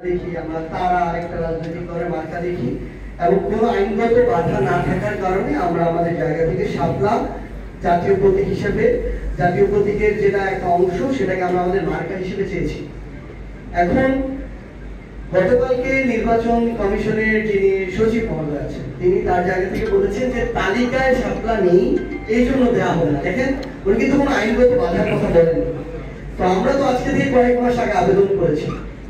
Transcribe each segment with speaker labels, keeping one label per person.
Speaker 1: দেখি আমরা তারা আরেকটা রাজনৈতিক দলের মার্কা দেখি এবং কোনো আইনগত বাধা না থাকার কারণে আমরা আমাদের জায়গা থেকে শাপলা জাতীয় প্রতীক হিসেবে জাতীয় প্রতীকের যেটা একটা অংশ সেটাকে আমরা আমাদের মার্কা হিসেবে চেয়েছি। এখন গতকালকে নির্বাচন কমিশনের যিনি সচিব মহোদয় আছেন তিনি তার জায়গা থেকে বলেছেন যে তালিকায় শাপলা নেই এই জন্য দেওয়া হবে না। দেখেন উনি কিন্তু কোনো আইনগত বাধার কথা বলেননি। তো আমরা তো আজকে থেকে কয়েক মাস আগে আবেদন করেছি,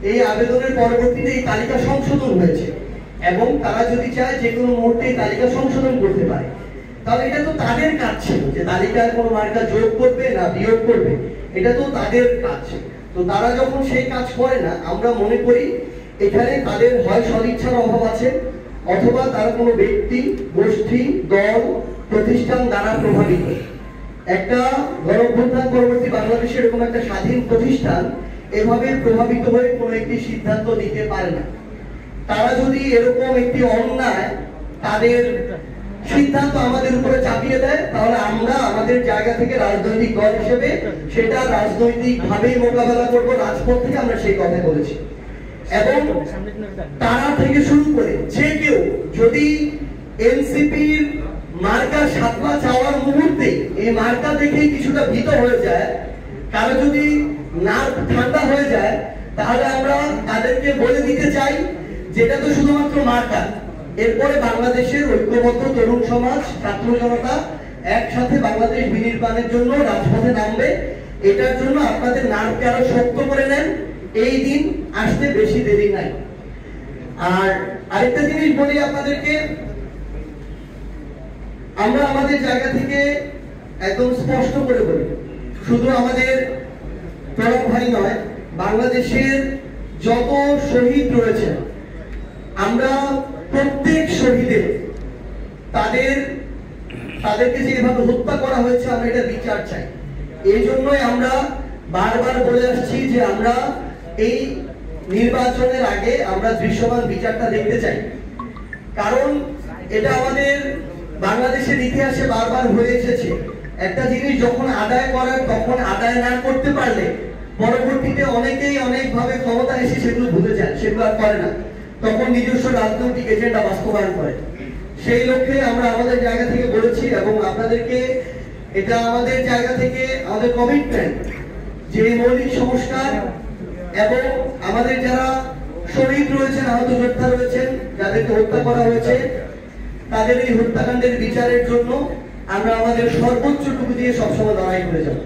Speaker 1: এই আবেদনের পরবর্তীতে এই তালিকা সংশোধন হয়েছে এবং তারা যদি চায় যে কোনো মুহূর্তে এই তালিকা সংশোধন করতে পারে, তাহলে এটা তো তাদের কাজ ছিল যে তালিকায় কোনো মার্কা যোগ করবে না বিয়োগ করবে, এটা তো তাদের কাজ। তো তারা যখন সেই কাজ করে না, আমরা মনে করি এখানে তাদের হয় সদিচ্ছার অভাব আছে অথবা তারা কোনো ব্যক্তি গোষ্ঠী দল প্রতিষ্ঠান দ্বারা প্রভাবিত। একটা গণঅভ্যুত্থান পরবর্তী বাংলাদেশে এরকম একটা স্বাধীন প্রতিষ্ঠান এভাবে প্রভাবিত হয়ে কোনো একটি সিদ্ধান্ত নিতে পারে না। তারা যদি এরকম একটি অন্যায় তাদের সিদ্ধান্ত আমাদের উপরে চাপিয়ে দেয়, তাহলে আমরা আমাদের জায়গা থেকে রাজনৈতিক দল হিসেবে সেটা রাজনৈতিক ভাবেই মোকাবেলা করব। রাজপথ থেকে আমরা সেই কথা বলেছি এবং তারা থেকে শুরু করে যে কেউ যদি এনসিপির মার্কা শাপলা চাওয়ার মুহূর্তে এই মার্কা দেখেই কিছুটা ভীত হয়ে যায়, কারো যদি নাক ঠান্ডা হয়ে যায়, তাহলে আমরা তাদেরকে বলে দিতে চাই যেটা তো শুধুমাত্র মার্কা। এরপরে বাংলাদেশের ঐক্যবদ্ধ তরুণ সমাজ ছাত্র জনতা একসাথে বাংলাদেশ বিনির্মাণের জন্য রাজপথে নামবে। এটার জন্য আপনাদের নাককে আরো শক্ত করে নেন, এই দিন আসতে বেশি দেরি নাই। আর আরেকটা জিনিস বলি আপনাদেরকে, আমরা আমাদের জায়গা থেকে একদম স্পষ্ট করে বলি, শুধু আমাদের প্রণব ভাই নয়, বাংলাদেশের যত শহীদ রয়েছে আমরা প্রত্যেক শহীদের তাদেরকে যেভাবে হত্যা করা হয়েছে আমরা এটা বিচার চাই। এই জন্যই আমরা বারবার বলে আসছি যে আমরা এই নির্বাচনের আগে আমরা দৃশ্যমান বিচারটা দেখতে চাই, কারণ এটা আমাদের বাংলাদেশের ইতিহাসে বারবার হয়ে এসেছে। একটা জিনিস যখন আদায় করার তখন আদায় না করতে পারলে পরবর্তীতে অনেকেই অনেকভাবে ক্ষমতা এসে সেগুলো ভুলে যায়, সেগুলো আর করে না, তখন নিজস্ব রাজনৈতিক এজেন্ডা বাস্তবায়ন করে। সেই লক্ষ্যে আমরা আমাদের জায়গা থেকে বলেছি এবং আপনাদেরকে এটা আমাদের জায়গা থেকে আমাদের কমিটমেন্ট যে মৌলিক সংস্কার এবং আমাদের যারা শহীদ রয়েছেন, আহত যোদ্ধা রয়েছেন, যাদেরকে হত্যা করা হয়েছে, তাদের এই হত্যাকাণ্ডের বিচারের জন্য আমরা আমাদের সর্বোচ্চটুকু দিয়ে সবসময় লড়াই করে যাব।